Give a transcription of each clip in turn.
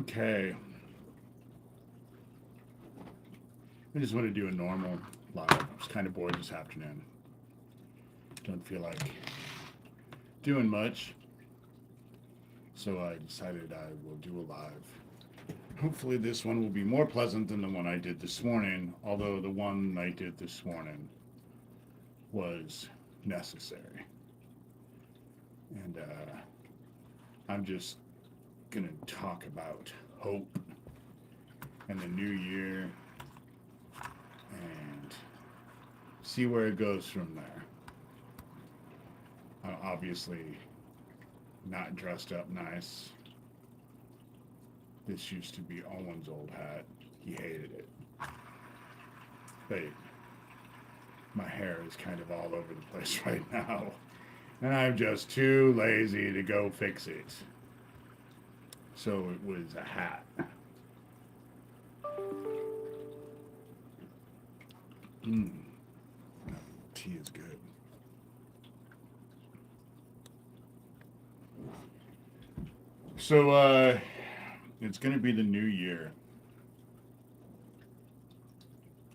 Okay. I just want to do a normal live. I was kind of bored this afternoon. Don't feel like doing much. So I decided I will do a live. Hopefully, this one will be more pleasant than the one I did this morning, although the one I did this morning was necessary. And I'm just going to talk about hope and the new year and see where it goes from there. I'm obviously not dressed up nice. This used to be Owen's old hat. He hated it. But my hair is kind of all over the place right now. And I'm just too lazy to go fix it. So it was a hat. Mmm. Tea is good. So it's going to be the new year.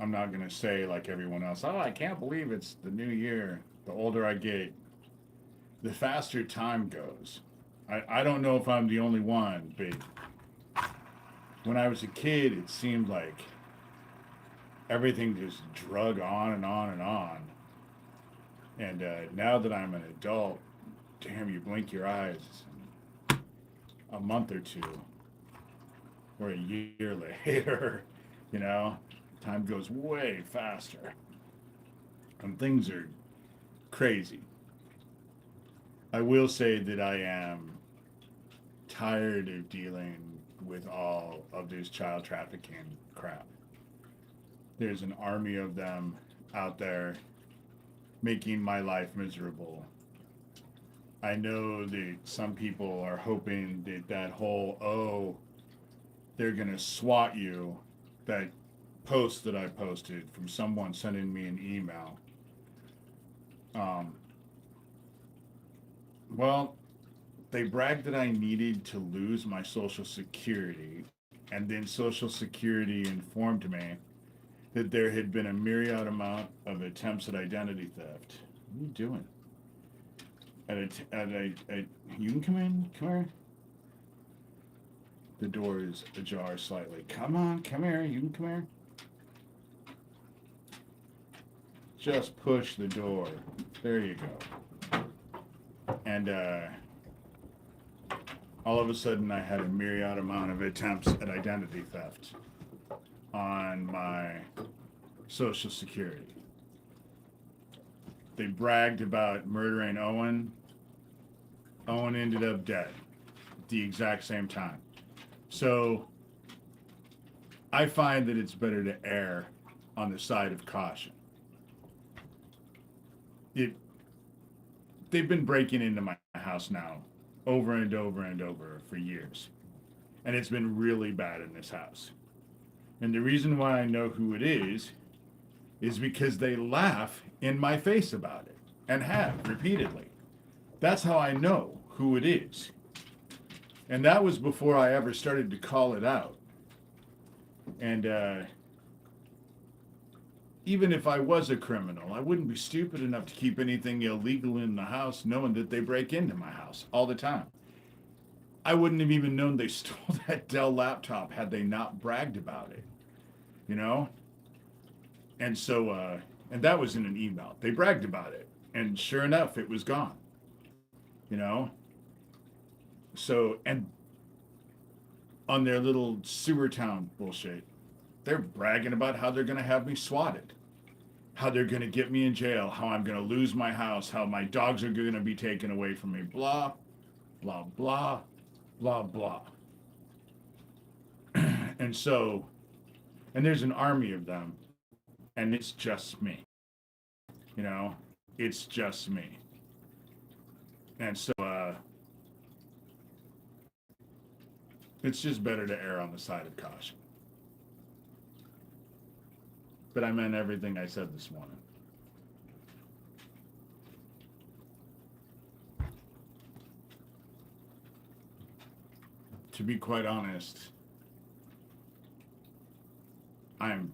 I'm not going to say like everyone else, oh, I can't believe it's the new year. The older I get, the faster time goes. I don't know if I'm the only one, but when I was a kid, it seemed like everything just drug on and on and on. And now that I'm an adult, damn, you blink your eyes, a month or two, or a year later, you know, time goes way faster. And things are crazy. I will say that I am tired of dealing with all of this child trafficking crap. There's an army of them out there making my life miserable. I know that some people are hoping that that whole, oh, they're going to SWAT you, that post that I posted from someone sending me an email. Um, well, they bragged that I needed to lose my Social Security, and then Social Security informed me that there had been a myriad amount of attempts at identity theft. What are you doing? You can come in. Come here. The door is ajar slightly. Come on, come here. You can come here. Just push the door. There you go. And all of a sudden, I had a myriad amount of attempts at identity theft on my Social Security. They bragged about murdering Owen. Owen ended up dead at the exact same time. So I find that it's better to err on the side of caution. They've been breaking into my house now over and over and over for years. And it's been really bad in this house. And the reason why I know who it is because they laugh in my face about it and have repeatedly. That's how I know who it is. And that was before I ever started to call it out. And even if I was a criminal, I wouldn't be stupid enough to keep anything illegal in the house knowing that they break into my house all the time. I wouldn't have even known they stole that Dell laptop had they not bragged about it, you know? And so, and that was in an email. They bragged about it. And sure enough, it was gone, you know? So, and on their little sewer town bullshit, they're bragging about how they're going to have me swatted, how they're going to get me in jail, how I'm going to lose my house, how my dogs are going to be taken away from me, blah, blah, blah, blah, blah. And so, and there's an army of them, and it's just me. You know, it's just me. And so, it's just better to err on the side of caution. But I meant everything I said this morning. To be quite honest, I'm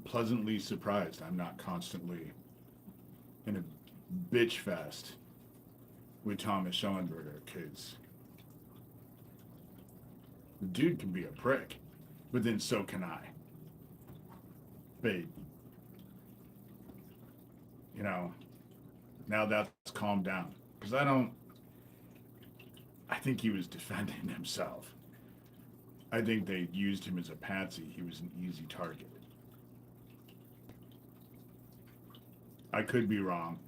pleasantly surprised I'm not constantly in a bitch fest with Thomas Schellenberger, because the dude can be a prick, but then so can I. But, you know, now that's calmed down. Because I think he was defending himself. I think they used him as a patsy. He was an easy target. I could be wrong.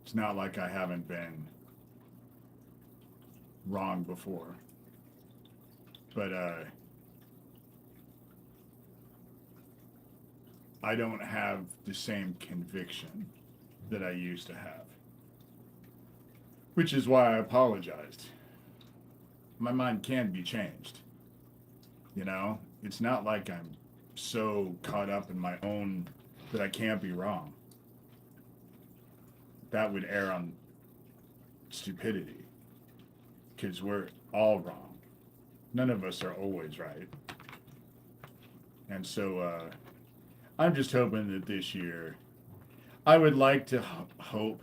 It's not like I haven't been wrong before. But I don't have the same conviction that I used to have. Which is why I apologized. My mind can be changed. You know? It's not like I'm so caught up in my own that I can't be wrong. That would err on stupidity. Because we're all wrong. None of us are always right. And so I'm just hoping that this year, I would like to hope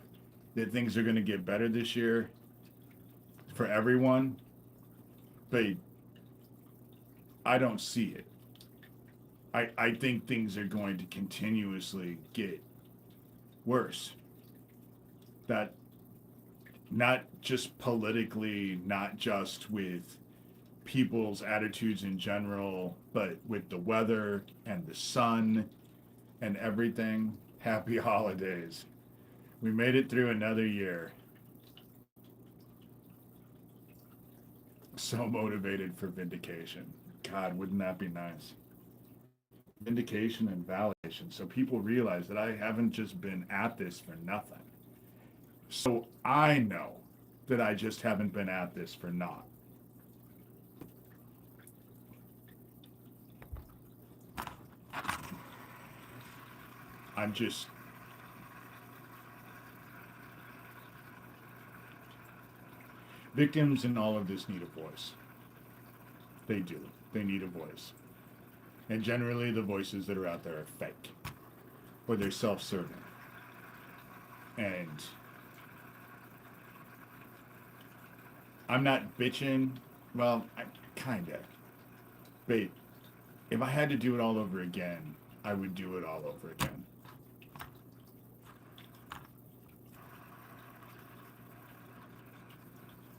that things are going to get better this year for everyone, but I don't see it. I think things are going to continuously get worse. That not just politically, not just with people's attitudes in general, but with the weather and the sun and everything. Happy holidays. We made it through another year. So motivated for vindication. God, wouldn't that be nice? Vindication and validation, so people realize that I haven't just been at this for nothing. So I know that I just haven't been at this for naught. I'm just victims in all of this need a voice. They do. They need a voice. And generally the voices that are out there are fake. Or they're self-serving. And I'm not bitching. Well, I kinda. But if I had to do it all over again, I would do it all over again.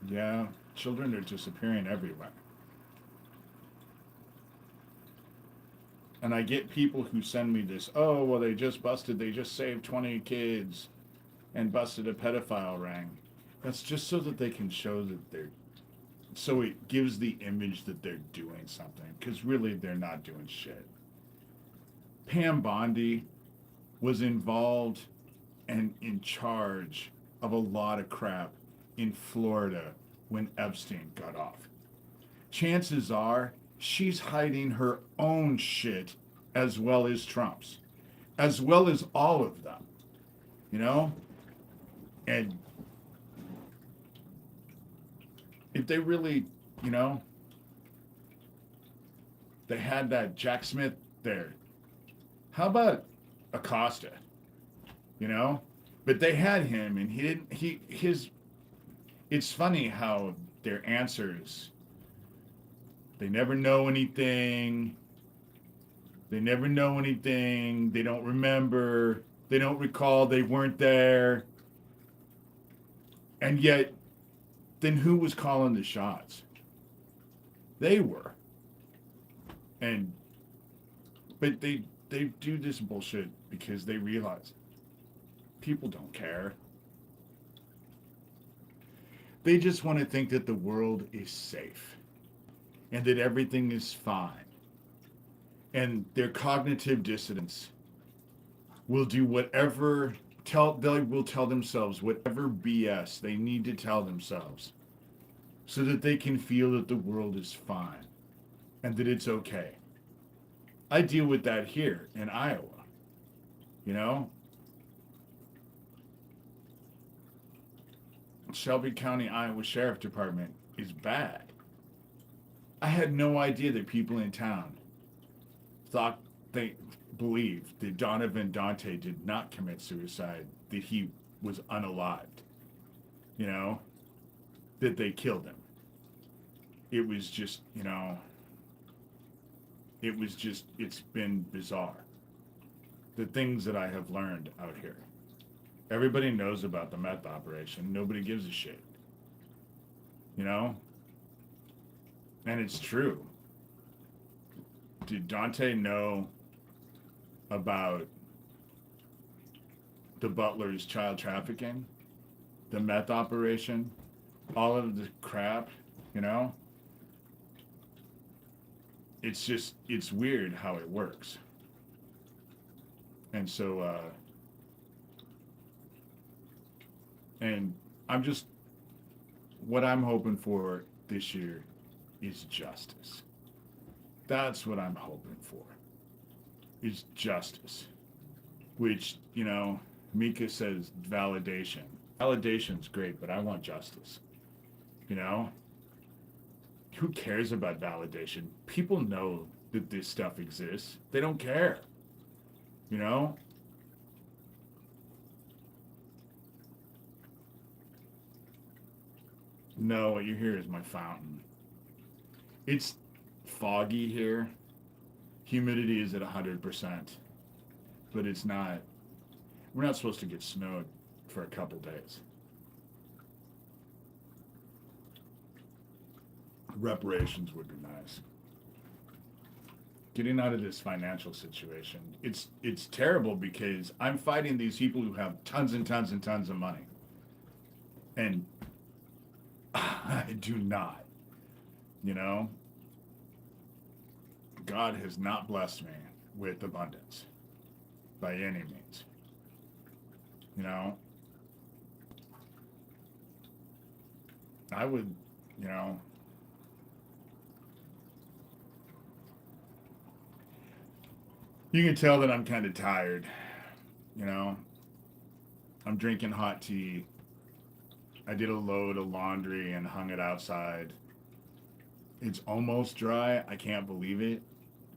Yeah, children are disappearing everywhere. And I get people who send me this, oh, well, they just saved 20 kids and busted a pedophile ring. That's just so that they can show that so it gives the image that they're doing something, because really they're not doing shit. Pam Bondi was involved and in charge of a lot of crap in Florida when Epstein got off. Chances are she's hiding her own shit as well as Trump's, as well as all of them, you know? And if they really, you know, they had that Jack Smith there. How about Acosta? You know? But they had him, and it's funny how their answers, they never know anything. They never know anything. They don't remember. They don't recall. They weren't there. And yet, then who was calling the shots? They were. But they do this bullshit because they realize people don't care. They just want to think that the world is safe and that everything is fine. And their cognitive dissonance will do whatever, they will tell themselves whatever BS they need to tell themselves so that they can feel that the world is fine and that it's okay. I deal with that here in Iowa, you know? Shelby County, Iowa Sheriff Department is bad. I had no idea that people in town thought they believed that Donovan Dante did not commit suicide, that he was unalived, you know, that they killed him. It was just, it's been bizarre. The things that I have learned out here. Everybody knows about the meth operation. Nobody gives a shit, you know? And it's true. Did Dante know about the Butler's child trafficking, the meth operation, all of the crap, you know? It's weird how it works. And so, and I'm just, what I'm hoping for this year is justice. That's what I'm hoping for, is justice. Which, Mika says validation. Validation's great, but I want justice. You know? Who cares about validation? People know that this stuff exists. They don't care. You know? No, what you hear is my fountain. It's foggy here. Humidity is at 100%. But it's not. We're not supposed to get snowed for a couple days. Reparations would be nice. Getting out of this financial situation, it's terrible because I'm fighting these people who have tons and tons and tons of money, and I do not. You know, God has not blessed me with abundance by any means. You know, I would, you know, you can tell that I'm kind of tired. You know, I'm drinking hot tea. I did a load of laundry and hung it outside. It's almost dry. I can't believe it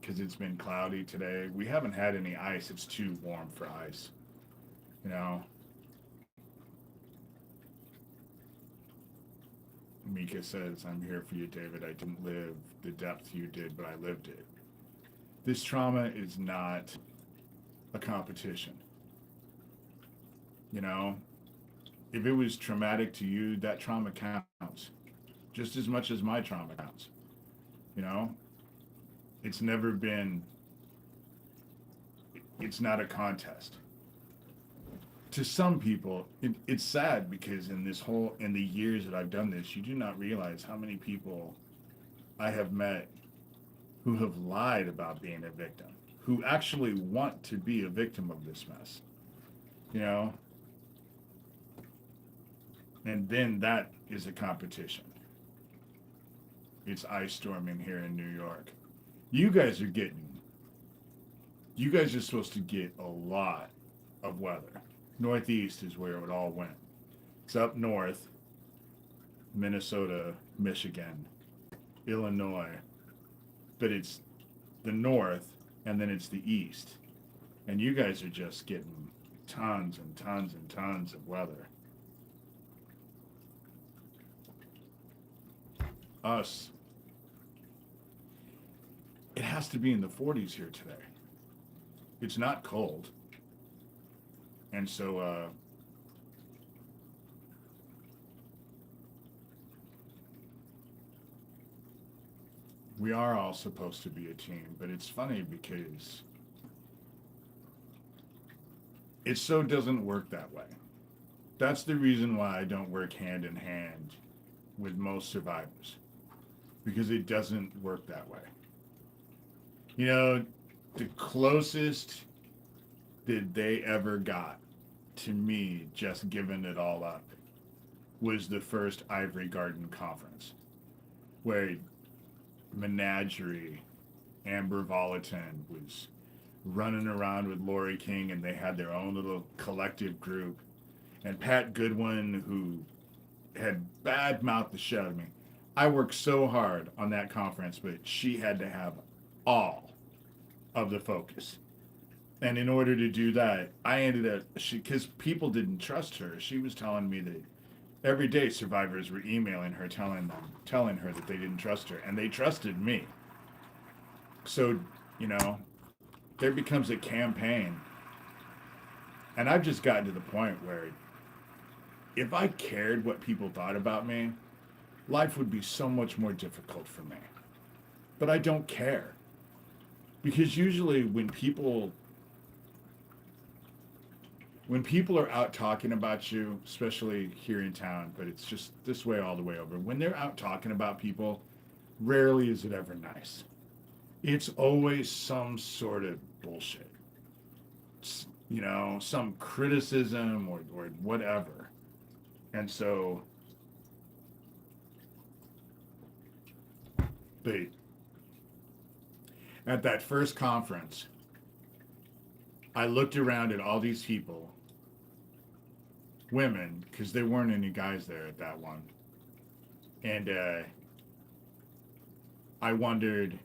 because it's been cloudy today. We haven't had any ice. It's too warm for ice. You know, Mika says, I'm here for you, David. I didn't live the depth you did, but I lived it. This trauma is not a competition. You know, if it was traumatic to you, that trauma counts just as much as my trauma counts. You know, it's never been, it's not a contest. To some people, it's sad because in the years that I've done this, you do not realize how many people I have met who have lied about being a victim, who actually want to be a victim of this mess, you know? And then that is a competition. It's ice storming here in New York. You guys are supposed to get a lot of weather. Northeast is where it all went. It's up north, Minnesota, Michigan, Illinois, but it's the north and then it's the east. And you guys are just getting tons and tons and tons of weather. Us, it has to be in the 40s here today. It's not cold. And so, we are all supposed to be a team, but it's funny because it so doesn't work that way. That's the reason why I don't work hand in hand with most survivors, because it doesn't work that way. You know, the closest that they ever got to me just giving it all up was the first Ivory Garden conference, where Menagerie, Amber Volatin was running around with Lori King, and they had their own little collective group. And Pat Goodwin, who had bad-mouthed the shit out of me. I worked so hard on that conference, but she had to have all. of the focus. And in order to do that, I ended up, because people didn't trust her, she was telling me that every day survivors were emailing her, telling her that they didn't trust her, and they trusted me. So, you know, there becomes a campaign. And I've just gotten to the point where if I cared what people thought about me, life would be so much more difficult for me. But I don't care. Because usually when people are out talking about you, especially here in town, but it's just this way all the way over, when they're out talking about people, rarely is it ever nice. It's always some sort of bullshit. It's, some criticism or whatever. And so, they, at that first conference, I looked around at all these people, women, because there weren't any guys there at that one. And I wondered,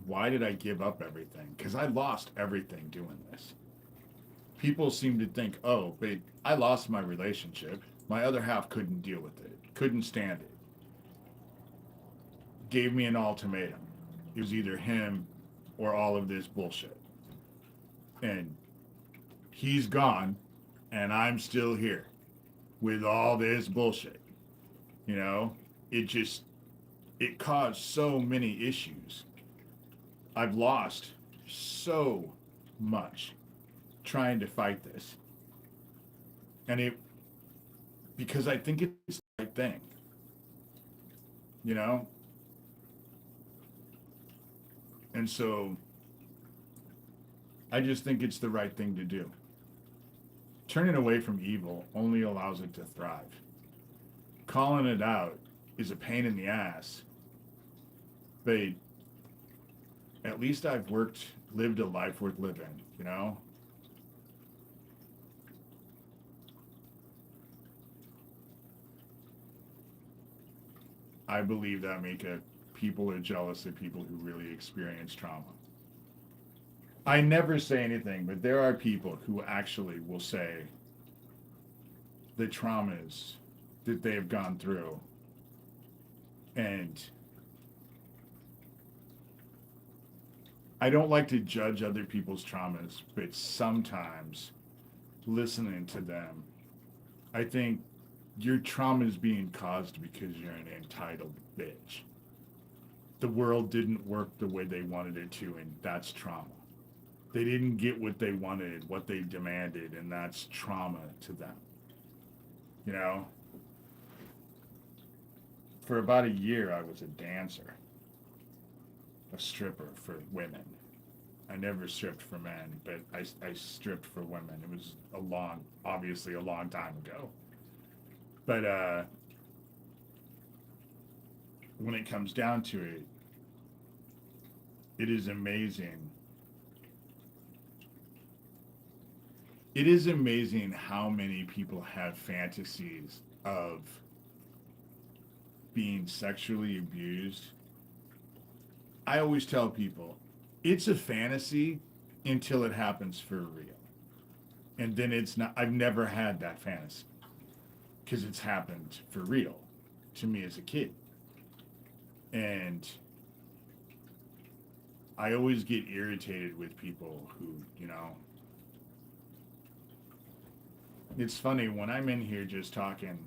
why did I give up everything? Because I lost everything doing this. People seem to think, oh, but I lost my relationship. My other half couldn't deal with it, couldn't stand it. Gave me an ultimatum. It was either him or all of this bullshit. And he's gone, and I'm still here with all this bullshit. It caused so many issues. I've lost so much trying to fight this. And because I think it's the right thing. And so I just think it's the right thing to do. Turning away from evil only allows it to thrive. Calling it out is a pain in the ass. But at least I've lived a life worth living, I believe that people are jealous of people who really experience trauma. I never say anything, but there are people who actually will say the traumas that they have gone through. And I don't like to judge other people's traumas, but sometimes listening to them, I think your trauma is being caused because you're an entitled bitch. The world didn't work the way they wanted it to, and that's trauma. They didn't get what they wanted, what they demanded, and that's trauma to them. For about a year, I was a dancer, a stripper for women. I never stripped for men, but I stripped for women. It was obviously a long time ago. But when it comes down to it, it is amazing. It is amazing how many people have fantasies of being sexually abused. I always tell people, it's a fantasy until it happens for real. And then it's not, I've never had that fantasy because it's happened for real to me as a kid. And I always get irritated with people who, it's funny when I'm in here just talking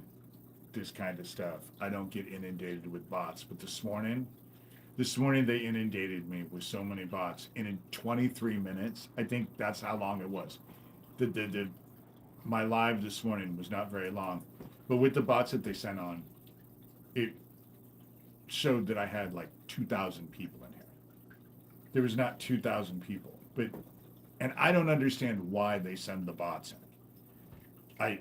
this kind of stuff, I don't get inundated with bots. But this morning they inundated me with so many bots. And in 23 minutes, I think that's how long it was. My live this morning was not very long. But with the bots that they sent on, it showed that I had like 2,000 people in here. There was not 2,000 people. And I don't understand why they send the bots in.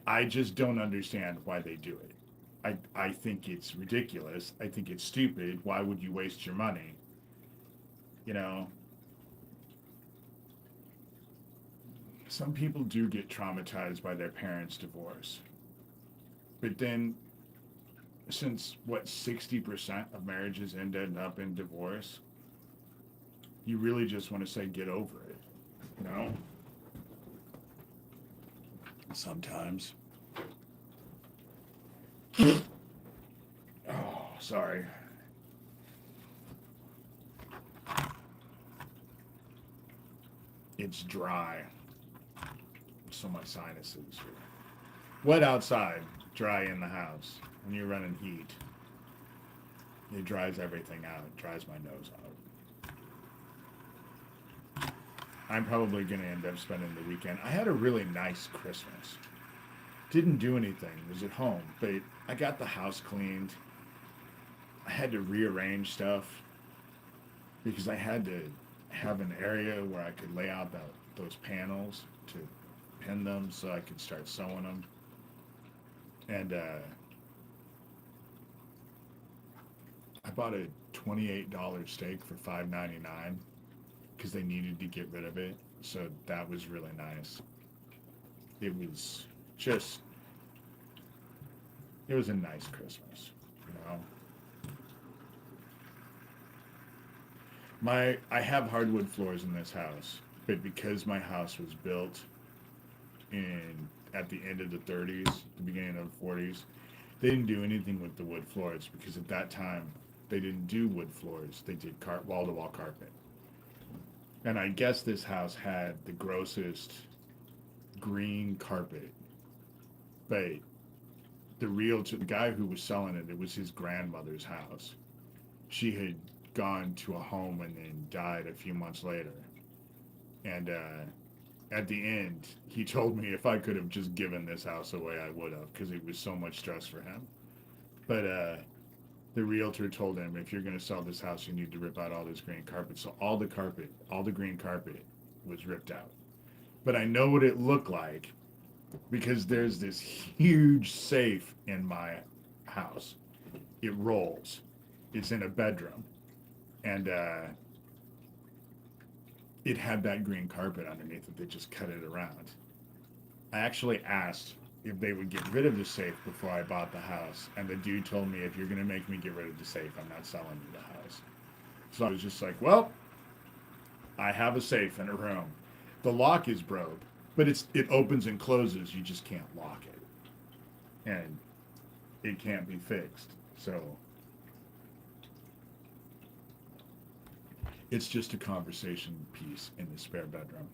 I just don't understand why they do it. I think it's ridiculous. I think it's stupid. Why would you waste your money? Some people do get traumatized by their parents' divorce. But then since what 60% of marriages end up in divorce, you really just want to say get over it, you know? Sometimes. Oh, sorry. It's dry, so my sinuses are wet outside, dry in the house. When you're running heat, it dries everything out. It dries my nose out. I'm probably going to end up spending the weekend. I had a really nice Christmas. Didn't do anything. Was at home, but I got the house cleaned. I had to rearrange stuff because I had to have an area where I could lay out those panels to pin them so I could start sewing them. And I bought a $28 steak for $5.99 because they needed to get rid of it. So that was really nice. It was just, it was a nice Christmas, you know. I have hardwood floors in this house, but because my house was built at the end of the 30s, the beginning of the 40s, they didn't do anything with the wood floors because at that time they didn't do wood floors. They did wall-to-wall carpet. And I guess this house had the grossest green carpet, but the guy who was selling it, it was his grandmother's house. She had gone to a home and then died a few months later. And at the end, he told me if I could have just given this house away, I would have, because it was so much stress for him. But the realtor told him, if you're going to sell this house, you need to rip out all this green carpet. So all the green carpet was ripped out. But I know what it looked like because there's this huge safe in my house. It rolls. It's in a bedroom. And it had that green carpet underneath it. They just cut it around. I actually asked if they would get rid of the safe before I bought the house. And the dude told me, if you're going to make me get rid of the safe, I'm not selling you the house. So I was just like, well, I have a safe in a room. The lock is broke, but it opens and closes. You just can't lock it. And it can't be fixed. So it's just a conversation piece in the spare bedroom.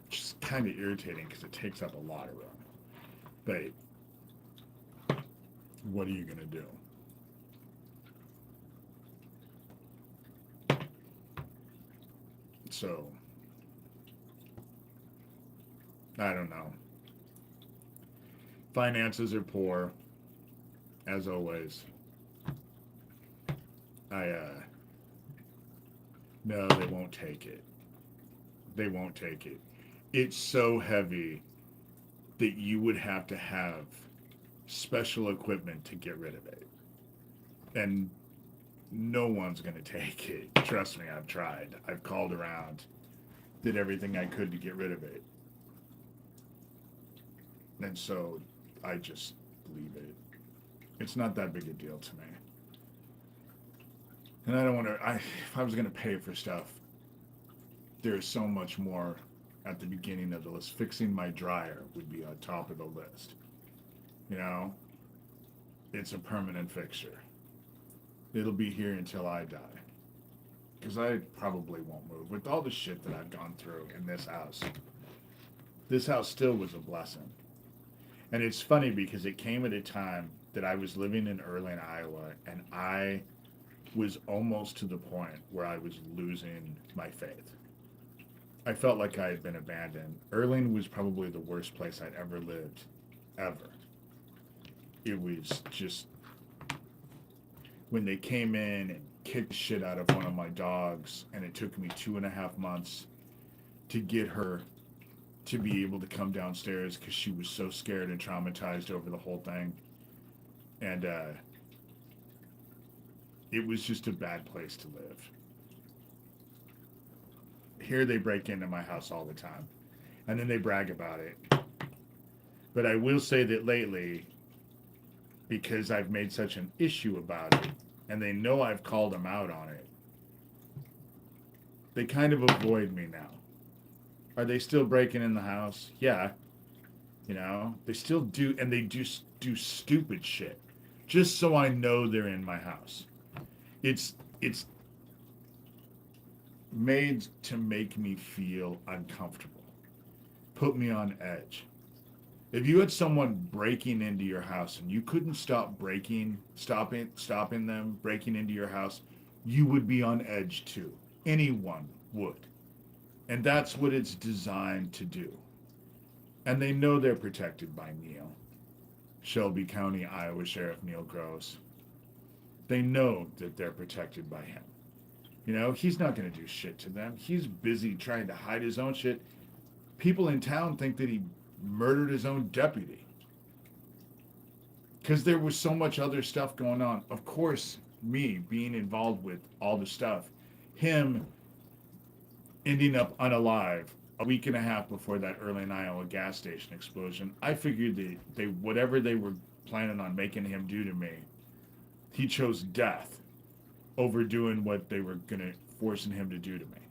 Which is kind of irritating because it takes up a lot of room. But what are you going to do? So, I don't know. Finances are poor, as always. No, they won't take it. They won't take it. It's so heavy that you would have to have special equipment to get rid of it. And no one's going to take it. Trust me, I've tried. I've called around, did everything I could to get rid of it. And so I just leave it. It's not that big a deal to me. And I don't want to, if I was going to pay for stuff, there's so much more at the beginning of the list. Fixing my dryer would be on top of the list. You know, it's a permanent fixture. It'll be here until I die. Because I probably won't move. With all the shit that I've gone through in this house still was a blessing. And it's funny because it came at a time that I was living in Erling, Iowa, and I was almost to the point where I was losing my faith. I felt like I had been abandoned. Erling was probably the worst place I'd ever lived, ever. It was just, when they came in and kicked the shit out of one of my dogs, and it took me 2.5 months to get her to be able to come downstairs because she was so scared and traumatized over the whole thing. And it was just a bad place to live. Here they break into my house all the time, and then they brag about it. But I will say that lately, because I've made such an issue about it, and they know I've called them out on it, they kind of avoid me now. Are they still breaking in the house? Yeah. They still do, and they do stupid shit just so I know they're in my house. It's made to make me feel uncomfortable, put me on edge. If you had someone breaking into your house and you couldn't stopping them breaking into your house, you would be on edge too. Anyone would. And that's what it's designed to do. And they know they're protected by Neil, Shelby County, Iowa Sheriff Neil Gross. They know that they're protected by him. He's not going to do shit to them. He's busy trying to hide his own shit. People in town think that he murdered his own deputy because there was so much other stuff going on. Of course, me being involved with all the stuff, him ending up unalive a week and a half before that Early Iowa gas station explosion. I figured that they whatever they were planning on making him do to me, he chose death over doing what they were gonna forcing him to do to me.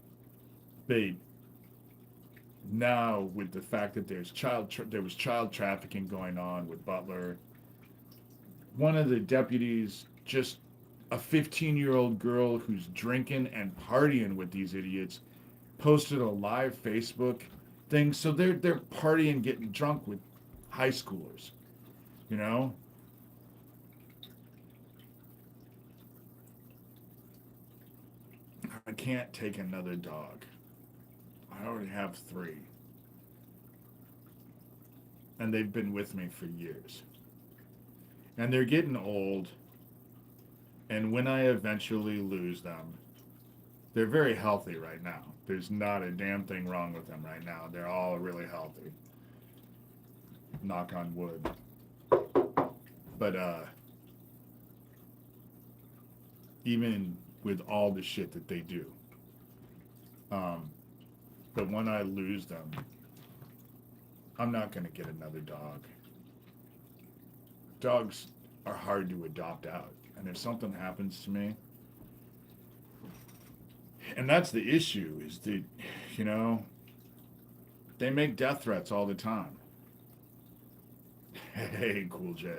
They now, with the fact that there was child trafficking going on with Butler, one of the deputies, just a 15-year-old girl who's drinking and partying with these idiots, posted a live Facebook thing. So they're partying, getting drunk with high schoolers. I can't take another dog. I already have 3. And they've been with me for years. And they're getting old. And when I eventually lose them, they're very healthy right now. There's not a damn thing wrong with them right now. They're all really healthy. Knock on wood. But even with all the shit that they do, but when I lose them, I'm not going to get another dog. Dogs are hard to adopt out. And if something happens to me, and that's the issue, is that, they make death threats all the time. Hey, Cool J.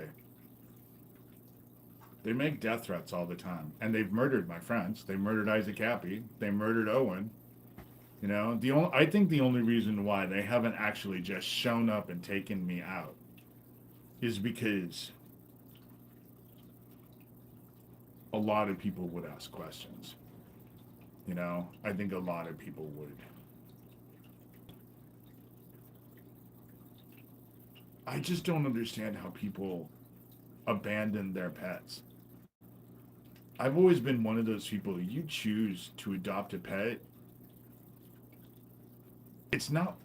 They make death threats all the time. And they've murdered my friends. They murdered Isaac Happy. They murdered Owen. I think the only reason why they haven't actually just shown up and taken me out is because a lot of people would ask questions. I think a lot of people would. I just don't understand how people abandon their pets. I've always been one of those people, you choose to adopt a pet, it's not,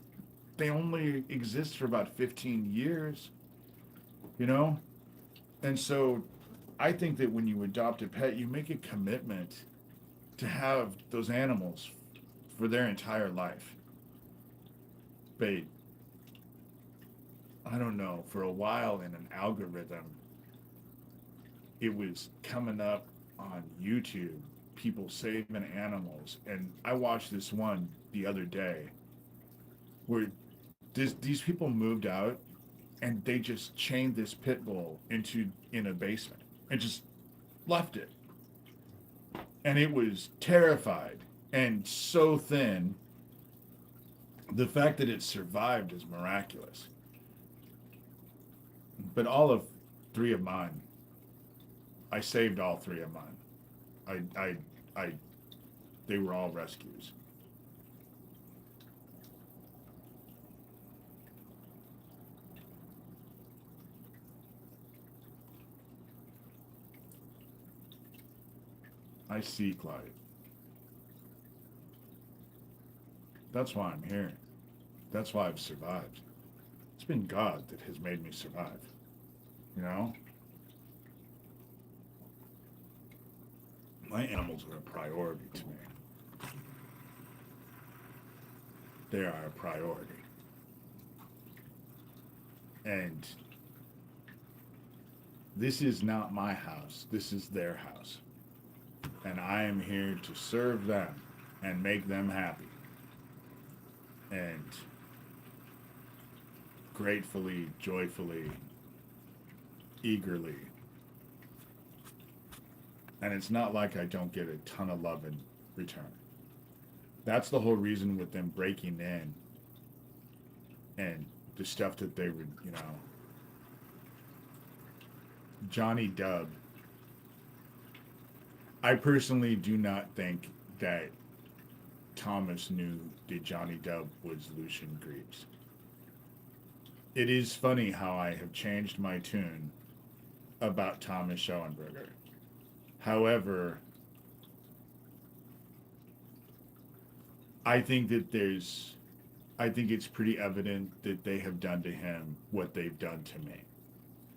they only exist for about 15 years, And so I think that when you adopt a pet, you make a commitment to have those animals for their entire life. But I don't know, for a while in an algorithm, it was coming up on YouTube, people saving animals. And I watched this one the other day where these people moved out and they just chained this pit bull in a basement and just left it. And it was terrified and so thin. The fact that it survived is miraculous. But all of 3 of mine, I saved all 3 of mine. They were all rescues. I seek light. That's why I'm here. That's why I've survived. It's been God that has made me survive. My animals are a priority to me. They are a priority. And This is not my house. This is their house. And I am here to serve them and make them happy. And gratefully, joyfully, eagerly. And it's not like I don't get a ton of love in return. That's the whole reason with them breaking in and the stuff that they would, Johnny Dub. I personally do not think that Thomas knew that Johnny Dub was Lucian Greaves. It is funny how I have changed my tune about Thomas Schoenberger. However, I think it's pretty evident that they have done to him what they've done to me,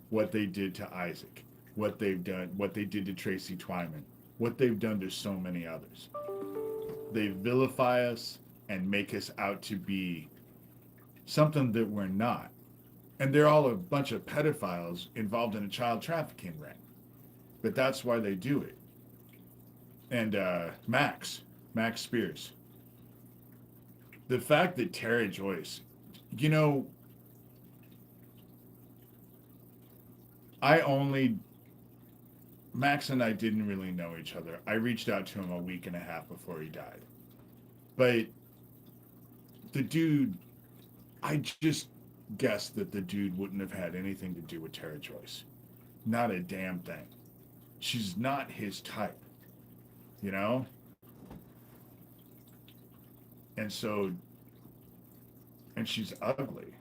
what they did to Isaac, what they did to Tracy Twyman, what they've done to so many others. They vilify us and make us out to be something that we're not. And they're all a bunch of pedophiles involved in a child trafficking ring. But that's why they do it. And Max Spears. The fact that Tara Joyce, Max and I didn't really know each other. I reached out to him a week and a half before he died. But the dude, I just guessed that the dude wouldn't have had anything to do with Tara Joyce. Not a damn thing. She's not his type, And so, and she's ugly.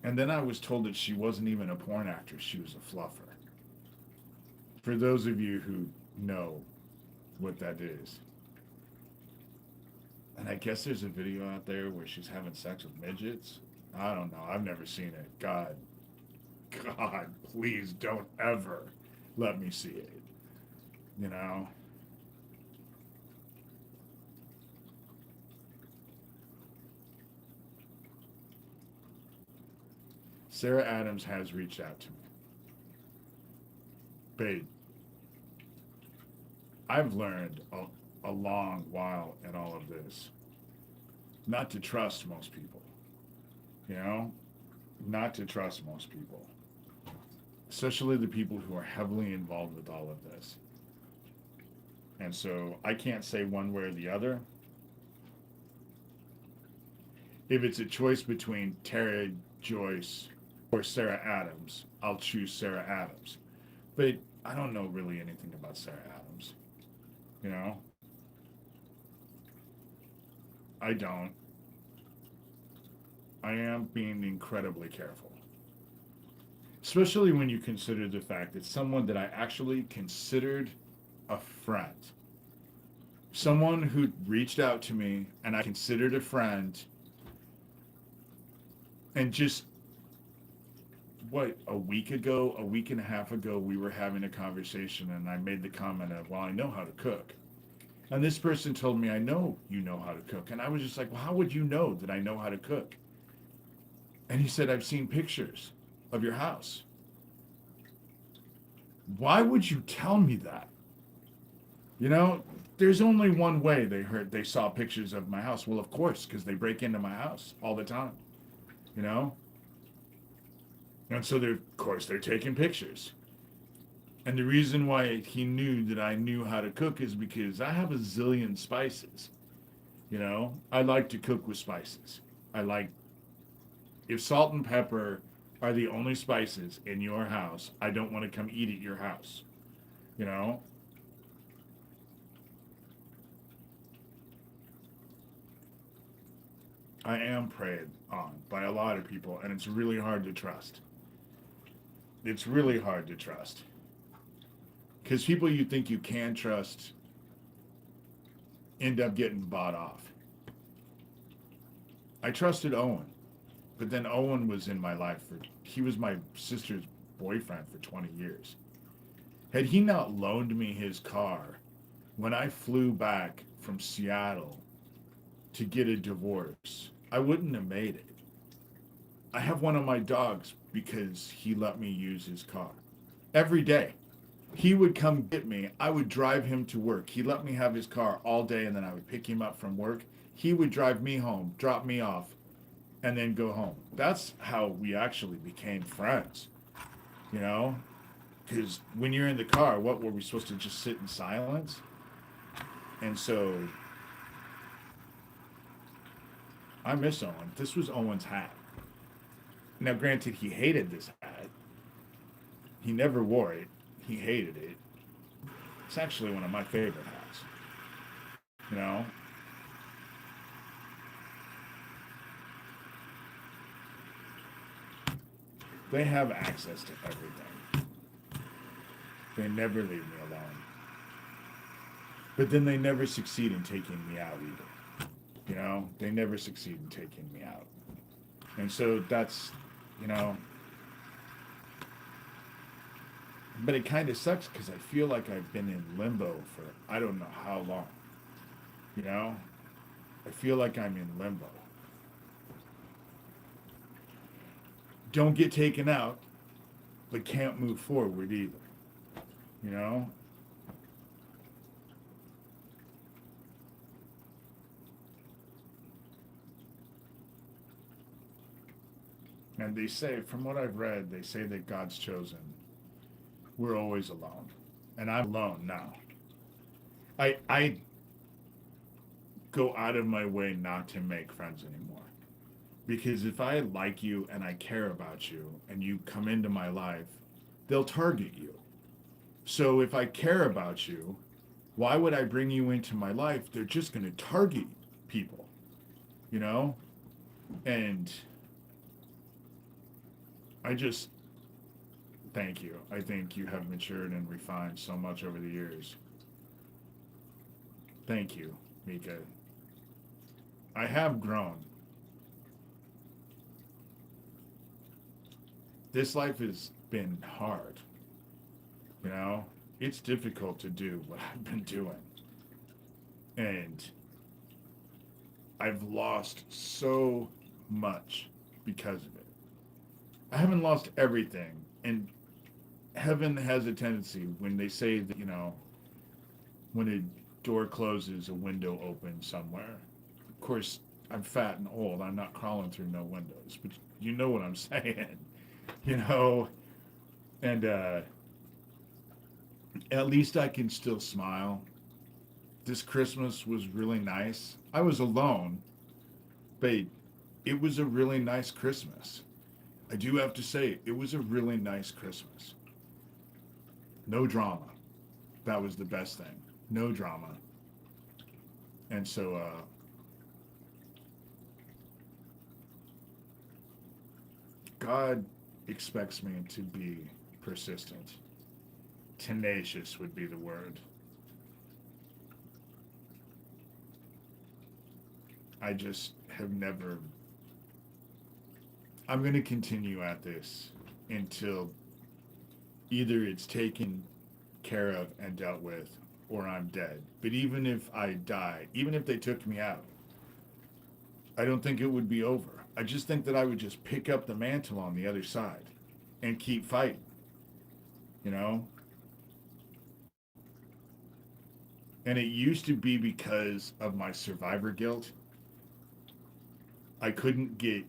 And then I was told that she wasn't even a porn actress, she was a fluffer. For those of you who know what that is. And I guess there's a video out there where she's having sex with midgets. I don't know. I've never seen it. God, please don't ever let me see it. Sarah Adams has reached out to me. Babe, I've learned a long while in all of this not to trust most people. Not to trust most people. Especially the people who are heavily involved with all of this. And so I can't say one way or the other. If it's a choice between Tara Joyce or Sarah Adams, I'll choose Sarah Adams. But I don't know really anything about Sarah Adams. I don't. I am being incredibly careful. Especially when you consider the fact that someone that I actually considered a friend, someone who reached out to me and I considered a friend, and just, a week and a half ago, we were having a conversation and I made the comment of, well, I know how to cook. And this person told me, I know you know how to cook. And I was just like, well, how would you know that I know how to cook? And he said, I've seen pictures of your house. Why would you tell me that? There's only one way they saw pictures of my house. Well, of course, because they break into my house all the time, And so they're taking pictures. And the reason why he knew that I knew how to cook is because I have a zillion spices. I like to cook with spices. If salt and pepper are the only spices in your house, I don't want to come eat at your house. I am preyed on by a lot of people, and it's really hard to trust. It's really hard to trust. Because people you think you can trust end up getting bought off. I trusted Owen, but then Owen was in my life he was my sister's boyfriend for 20 years. Had he not loaned me his car when I flew back from Seattle to get a divorce, I wouldn't have made it. I have one of my dogs because he let me use his car every day. He would come get me. I would drive him to work. He let me have his car all day, and then I would pick him up from work. He would drive me home, drop me off, and then go home. That's how we actually became friends, you know? Because when you're in the car, what were we supposed to just sit in silence? And so I miss Owen. This was Owen's hat. Now, granted, he hated this hat. He never wore it. He hated it. It's actually one of my favorite hats. You know? They have access to everything. They never leave me alone. But then they never succeed in taking me out either. You know? They never succeed in taking me out. And so that's, you know, but it kind of sucks because I feel like I've been in limbo for I don't know how long. You know? I feel like I'm in limbo. Don't get taken out, but can't move forward either. You know? And they say, from what I've read, they say that God's chosen. We're always alone. And I'm alone now. I go out of my way not to make friends anymore. Because if I like you and I care about you and you come into my life, they'll target you. So if I care about you, why would I bring you into my life? They're just going to target people, you know? And I just thank you. I think you have matured and refined so much over the years. Thank you, Mika. I have grown. This life has been hard. You know, it's difficult to do what I've been doing. And I've lost so much because of it. I haven't lost everything. And heaven has a tendency when they say that, you know, when a door closes, a window opens somewhere. Of course, I'm fat and old. I'm not crawling through no windows. But you know what I'm saying. You know, and at least I can still smile. This Christmas was really nice. I was alone, but it was a really nice Christmas. I do have to say, it was a really nice Christmas. No drama. That was the best thing. No drama. And so, God expects me to be persistent. Tenacious would be the word. I just have never. I'm going to continue at this until either it's taken care of and dealt with or I'm dead. But even if I die, even if they took me out, I don't think it would be over. I just think that I would just pick up the mantle on the other side and keep fighting, you know? And it used to be because of my survivor guilt. I couldn't get,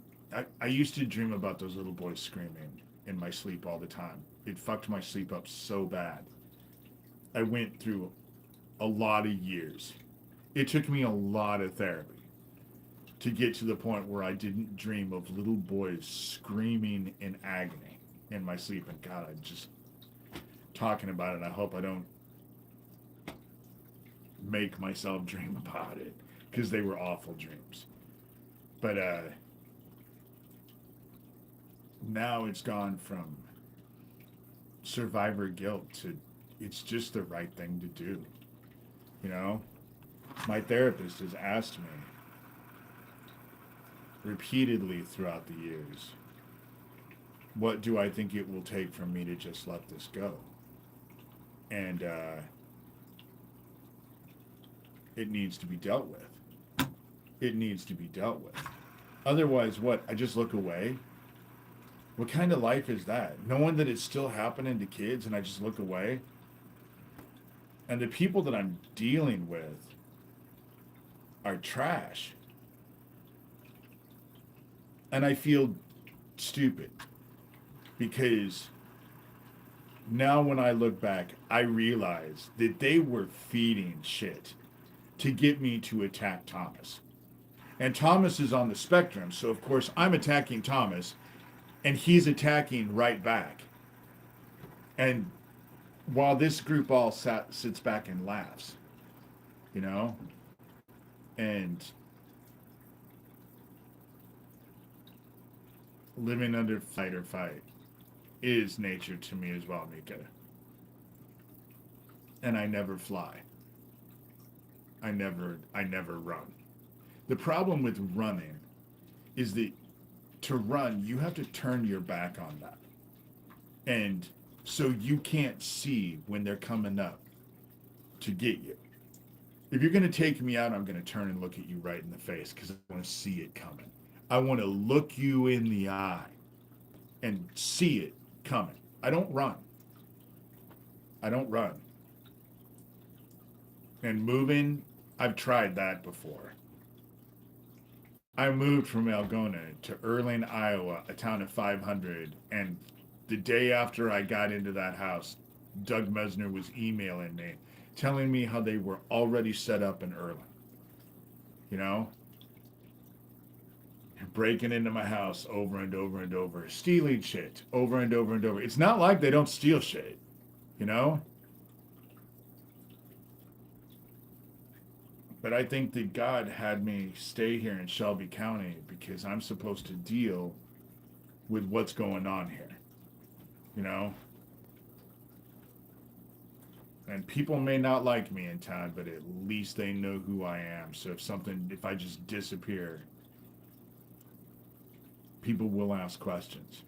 I used to dream about those little boys screaming in my sleep all the time. It fucked my sleep up so bad. I went through a lot of years. It took me a lot of therapy to get to the point where I didn't dream of little boys screaming in agony in my sleep. And God, I just, talking about it, I hope I don't make myself dream about it because they were awful dreams. But now it's gone from survivor guilt to it's just the right thing to do. You know, my therapist has asked me repeatedly throughout the years, what do I think it will take for me to just let this go? And it needs to be dealt with. It needs to be dealt with. Otherwise, what? I just look away? What kind of life is that? Knowing that it's still happening to kids and I just look away? And the people that I'm dealing with are trash. And I feel stupid because now when I look back, I realize that they were feeding shit to get me to attack Thomas. And Thomas is on the spectrum, so of course I'm attacking Thomas and he's attacking right back. And while this group all sits back and laughs, you know, and living under fight or fight is nature to me as well, Mika. And I never fly. I never run. The problem with running is that to run, you have to turn your back on that. And so you can't see when they're coming up to get you. If you're going to take me out, I'm going to turn and look at you right in the face because I want to see it coming. I want to look you in the eye and see it coming. I don't run. I don't run. And moving, I've tried that before. I moved from Algona to Erling, Iowa, a town of 500, and the day after I got into that house, Doug Mesner was emailing me, telling me how they were already set up in Erling. You know? Breaking into my house over and over and over, stealing shit over and over and over. It's not like they don't steal shit, you know? But I think that God had me stay here in Shelby County because I'm supposed to deal with what's going on here, you know? And people may not like me in town, but at least they know who I am. So if I just disappear, people will ask questions.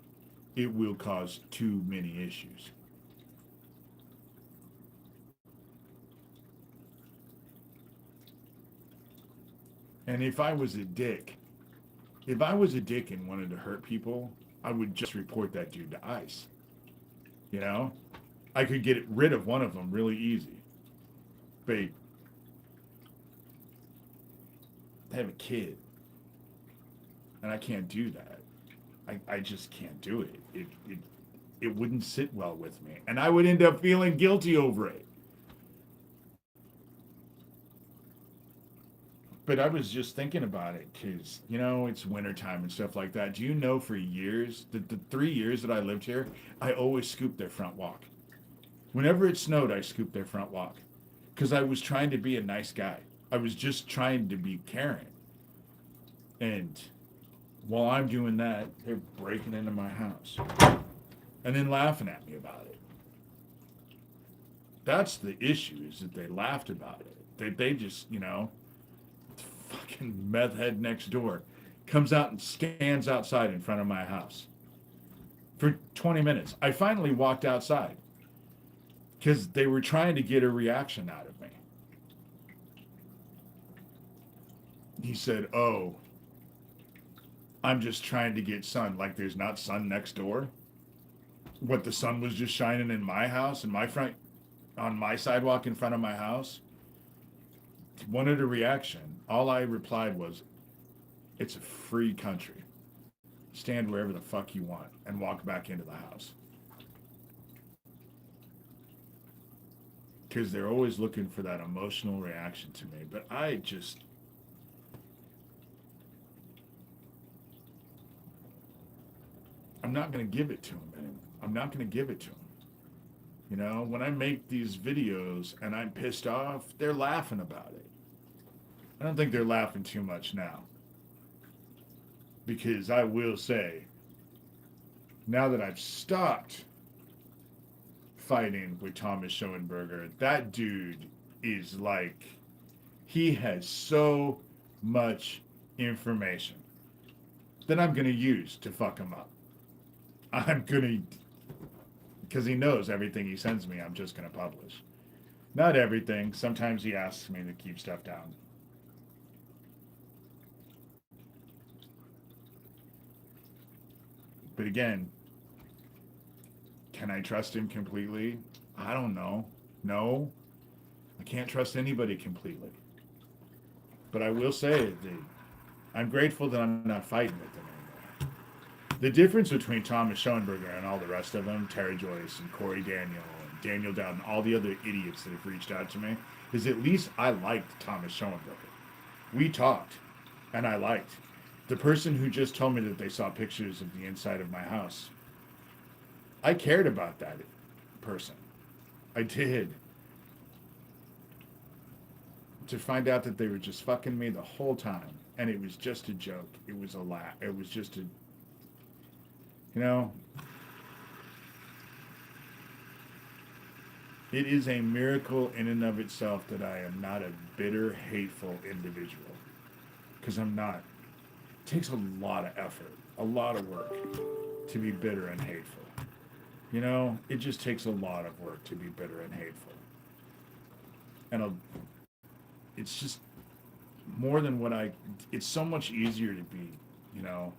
It will cause too many issues. And if I was a dick and wanted to hurt people, I would just report that dude to ICE. You know? I could get rid of one of them really easy. But I have a kid. And I can't do that. I just can't do it. It wouldn't sit well with me. And I would end up feeling guilty over it. But I was just thinking about it because, you know, it's wintertime and stuff like that. Do you know for years, the 3 years that I lived here, I always scooped their front walk. Whenever it snowed, I scooped their front walk because I was trying to be a nice guy. I was just trying to be caring. And while I'm doing that, they're breaking into my house and then laughing at me about it. That's the issue, is that they laughed about it. They just, you know, fucking meth head next door comes out and stands outside in front of my house for 20 minutes. I finally walked outside because they were trying to get a reaction out of me. He said, "Oh, I'm just trying to get sun." Like there's not sun next door. What, the sun was just shining in my house, in my front, on my sidewalk in front of my house? Wanted a reaction. All I replied was, "It's a free country. Stand wherever the fuck you want," and walk back into the house. Because they're always looking for that emotional reaction to me. But I'm not going to give it to them anymore. I'm not going to give it to them. You know, when I make these videos and I'm pissed off, they're laughing about it. I don't think they're laughing too much now. Because I will say, now that I've stopped fighting with Thomas Schoenberger, that dude is like, he has so much information that I'm going to use to fuck him up. Because he knows everything he sends me, I'm just going to publish. Not everything. Sometimes he asks me to keep stuff down. But again, Can I trust him completely? I don't know. No, I can't trust anybody completely. But I will say that I'm grateful that I'm not fighting with them anymore. The difference between Thomas Schoenberger and all the rest of them, Terry Joyce and Corey Daniel and Daniel Dowd and all the other idiots that have reached out to me, is at least I liked Thomas Schoenberger. We talked, and I liked. The person who just told me that they saw pictures of the inside of my house, I cared about that person. I did. To find out that they were just fucking me the whole time, and it was just a joke. It was a laugh. It was just a, you know, it is a miracle in and of itself that I am not a bitter, hateful individual. Because I'm not. It takes a lot of effort, a lot of work to be bitter and hateful. You know, it just takes a lot of work to be bitter and hateful. And it's just more than what it's so much easier to be, you know.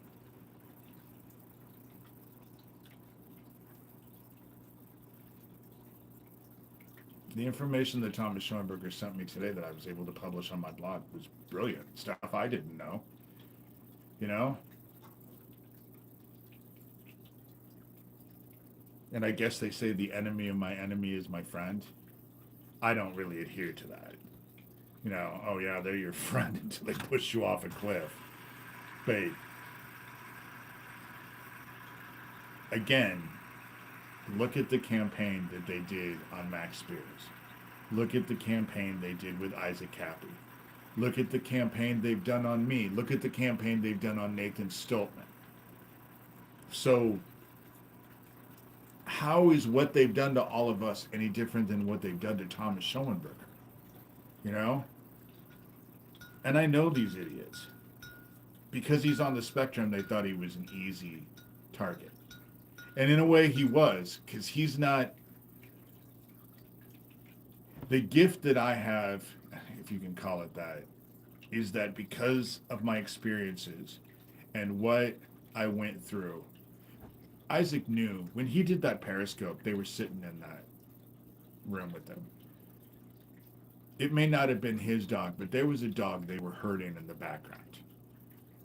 The information that Thomas Schoenberger sent me today that I was able to publish on my blog was brilliant. Stuff I didn't know, you know. And I guess they say the enemy of my enemy is my friend. I don't really adhere to that. You know, oh yeah, they're your friend until they push you off a cliff. But again, look at the campaign that they did on Max Spears. Look at the campaign they did with Isaac Cappy. Look at the campaign they've done on me. Look at the campaign they've done on Nathan Stoltman. So how is what they've done to all of us any different than what they've done to Thomas Schoenberger? You know? And I know these idiots. Because he's on the spectrum, they thought he was an easy target. And in a way he was, because he's not... The gift that I have, if you can call it that, is that because of my experiences and what I went through, Isaac knew when he did that Periscope, they were sitting in that room with him. It may not have been his dog, but there was a dog they were herding in the background.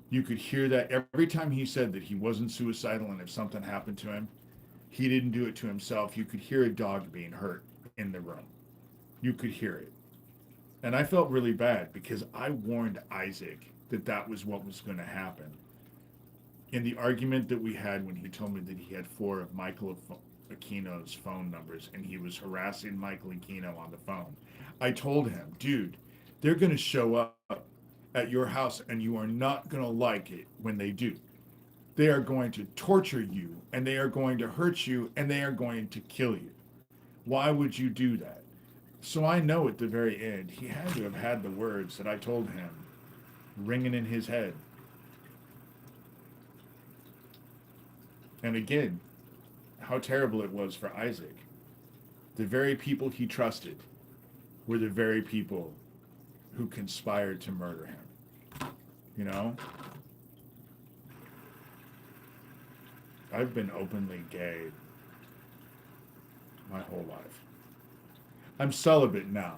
You could hear that every time he said that he wasn't suicidal, and if something happened to him, he didn't do it to himself. You could hear a dog being hurt in the room. You could hear it. And I felt really bad because I warned Isaac that that was what was going to happen. In the argument that we had when he told me that he had 4 of Michael Aquino's phone numbers and he was harassing Michael Aquino on the phone, I told him, dude, they're going to show up at your house and you are not going to like it when they do. They are going to torture you and they are going to hurt you and they are going to kill you. Why would you do that? So I know at the very end, he had to have had the words that I told him ringing in his head. And again, how terrible it was for Isaac. The very people he trusted were the very people who conspired to murder him. You know? I've been openly gay my whole life. I'm celibate now.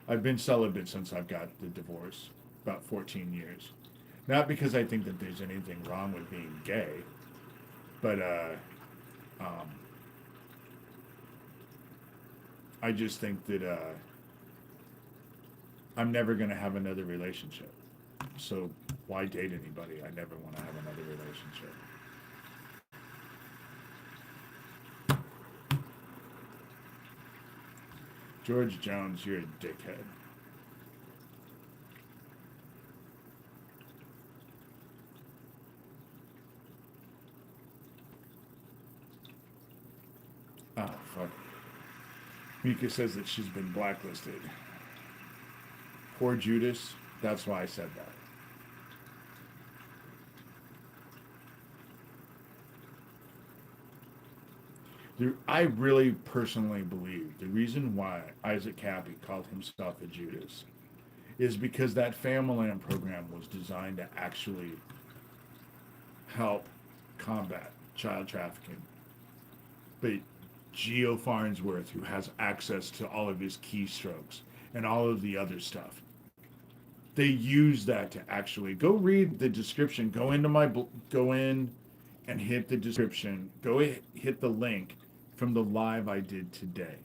I've been celibate since I've got the divorce, about 14 years. Not because I think that there's anything wrong with being gay, but I just think that I'm never going to have another relationship. So why date anybody? I never want to have another relationship. George Jones, you're a dickhead. Oh, fuck. Mika says that she's been blacklisted. Poor Judas. That's why I said that. I really personally believe the reason why Isaac Cappy called himself a Judas is because that family land program was designed to actually help combat child trafficking. but Geo Farnsworth, who has access to all of his keystrokes and all of the other stuff, they use that to actually go read the description. Go in and hit the description. Hit the link from the live I did today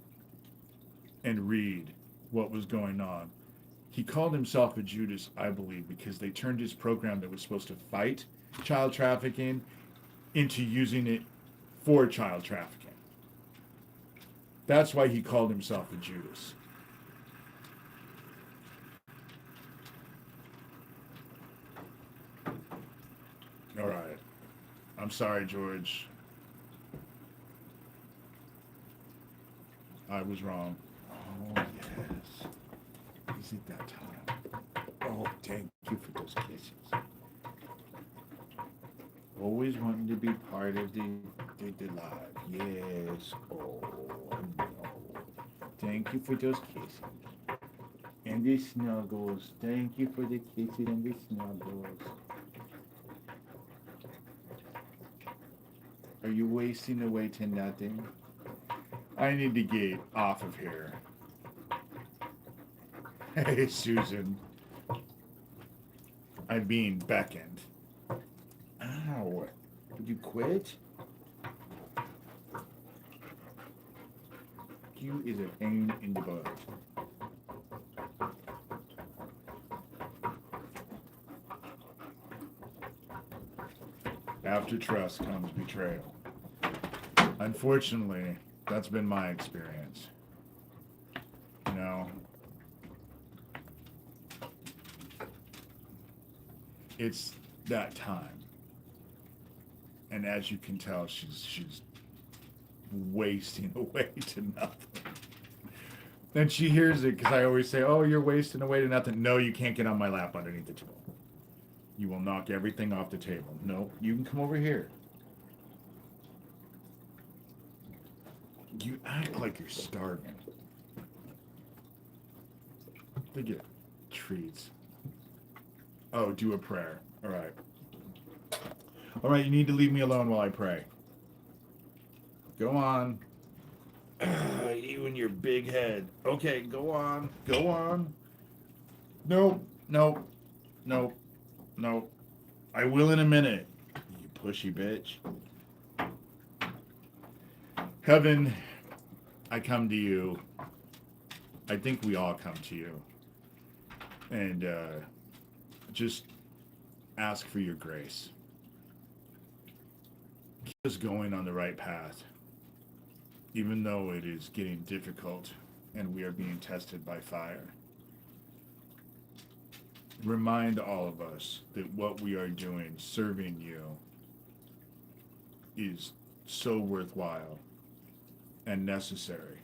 and read what was going on. He called himself a Judas, I believe, because they turned his program that was supposed to fight child trafficking into using it for child trafficking. That's why he called himself a Judas. All right. I'm sorry, George. I was wrong. Oh, yes. Is it that time? Oh, thank you for those kisses. Always wanting to be part of the live. Yes. Oh, no. Thank you for those kisses. And the snuggles. Thank you for the kisses and the snuggles. Are you wasting away to nothing? I need to get off of here. Hey, Susan. I'm being beckoned. Ow. Did you quit? You is a pain in the butt. After trust comes betrayal. Unfortunately, that's been my experience. You know, it's that time. And as you can tell, she's wasting away to nothing. Then she hears it because I always say, "Oh, you're wasting away to nothing." No, you can't get on my lap underneath the table. You will knock everything off the table. No, you can come over here. You act like you're starving. They get treats. Oh, do a prayer. All right. All right, you need to leave me alone while I pray. Go on. You and your big head. Okay, go on. Go on. Nope. Nope. Nope. Nope. I will in a minute. You pushy bitch. Heaven, I come to you. I think we all come to you. And just ask for your grace. Keep us going on the right path, even though it is getting difficult and we are being tested by fire. Remind all of us that what we are doing, serving you, is so worthwhile and necessary.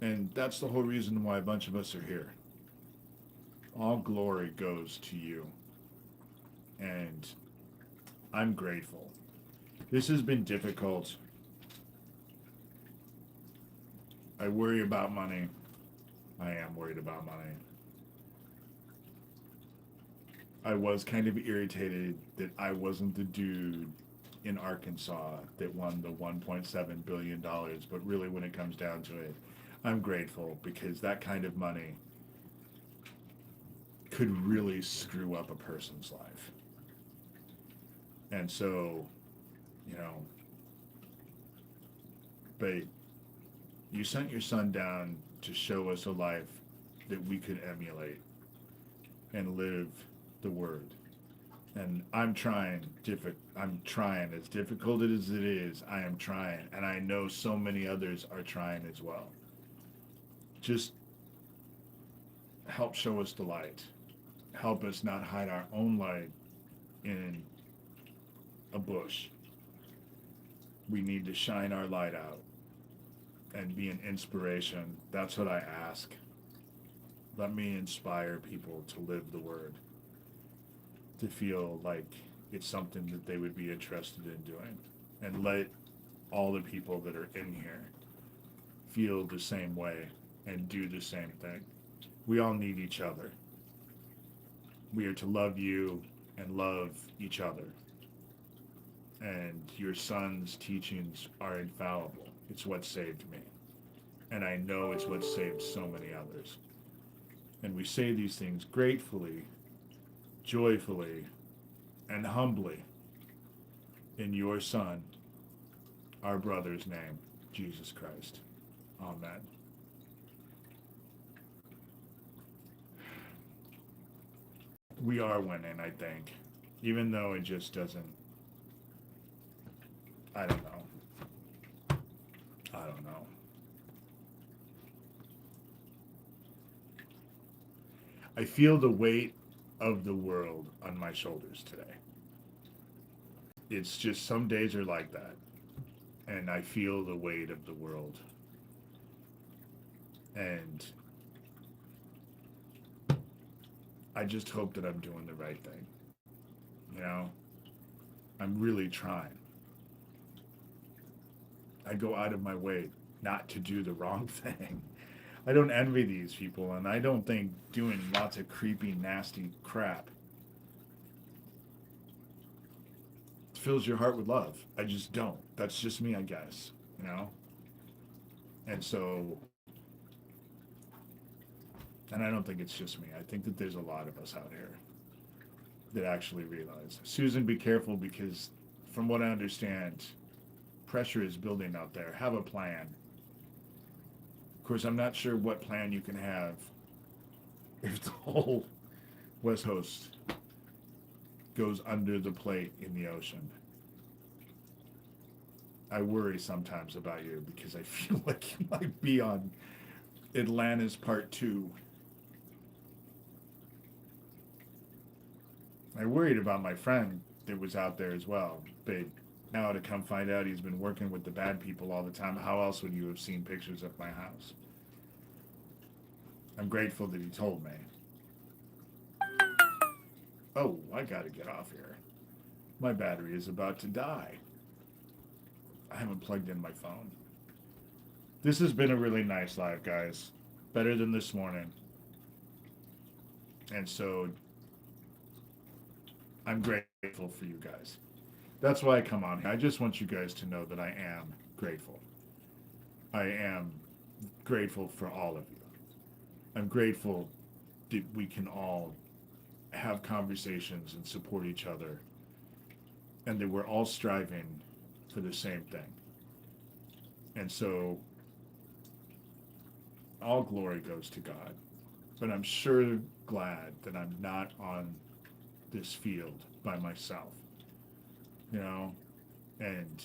And that's the whole reason why a bunch of us are here. All glory goes to you. And I'm grateful. This has been difficult. I worry about money. I am worried about money. I was kind of irritated that I wasn't the dude in Arkansas that won the $1.7 billion, but really when it comes down to it, I'm grateful because that kind of money could really screw up a person's life. And so, you know, babe, you sent your son down to show us a life that we could emulate and live the word. And I'm trying, as difficult as it is, I am trying. And I know so many others are trying as well. Just help show us the light. Help us not hide our own light in a bush. We need to shine our light out and be an inspiration. That's what I ask. Let me inspire people to live the word, to feel like it's something that they would be interested in doing, and let all the people that are in here feel the same way and do the same thing. We all need each other. We are to love you and love each other. and your son's teachings are infallible. It's what saved me. And I know it's what saved so many others. And we say these things gratefully, joyfully, and humbly in your Son, our brother's name, Jesus Christ. Amen. We are winning, I think. Even though it just doesn't, I don't know. I don't know. I feel the weight of the world on my shoulders today. It's just some days are like that. And I feel the weight of the world. And I just hope that I'm doing the right thing. You know? I'm really trying. I go out of my way not to do the wrong thing. I don't envy these people, and I don't think doing lots of creepy, nasty crap fills your heart with love. I just don't. That's just me, I guess, you know? And so, and I don't think it's just me. I think that there's a lot of us out here that actually realize. Susan, be careful, because from what I understand, pressure is building out there. Have a plan. Of course, I'm not sure what plan you can have if the whole West Coast goes under the plate in the ocean. I worry sometimes about you because I feel like you might be on Atlantis Part 2. I worried about my friend that was out there as well, but now to come find out he's been working with the bad people all the time, how else would you have seen pictures of my house? I'm grateful that he told me. Oh, I gotta get off here. My battery is about to die. I haven't plugged in my phone. This has been a really nice live, guys. Better than this morning. And so I'm grateful for you guys. That's why I come on here. I just want you guys to know that I am grateful. I am grateful for all of you. I'm grateful that we can all have conversations and support each other, and that we're all striving for the same thing. And so all glory goes to God. But I'm sure glad that I'm not on this field by myself, you know, and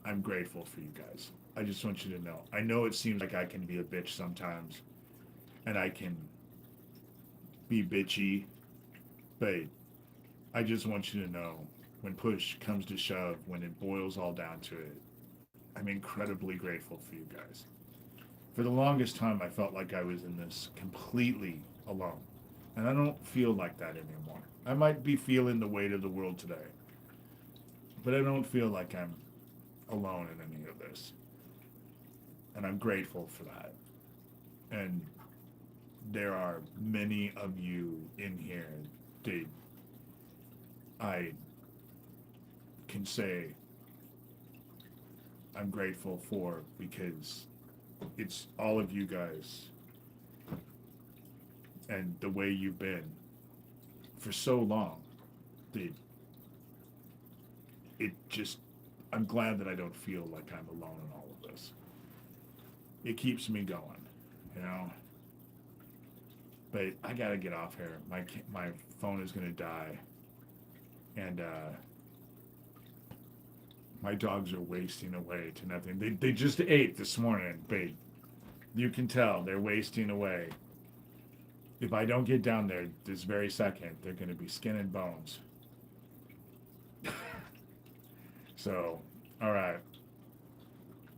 I'm grateful for you guys. I just want you to know. I know it seems like I can be a bitch sometimes, and I can be bitchy, but I just want you to know, when push comes to shove, when it boils all down to it, I'm incredibly grateful for you guys. For the longest time, I felt like I was in this completely alone. And I don't feel like that anymore. I might be feeling the weight of the world today, but I don't feel like I'm alone in any of this. And I'm grateful for that. And there are many of you in here that I can say I'm grateful for, because it's all of you guys and the way you've been for so long that it just, I'm glad that I don't feel like I'm alone in all of this. It keeps me going, you know. But I gotta get off here. My phone is gonna die, and my dogs are wasting away to nothing. They just ate this morning, but you can tell they're wasting away. If I don't get down there this very second, they're gonna be skin and bones. So, all right.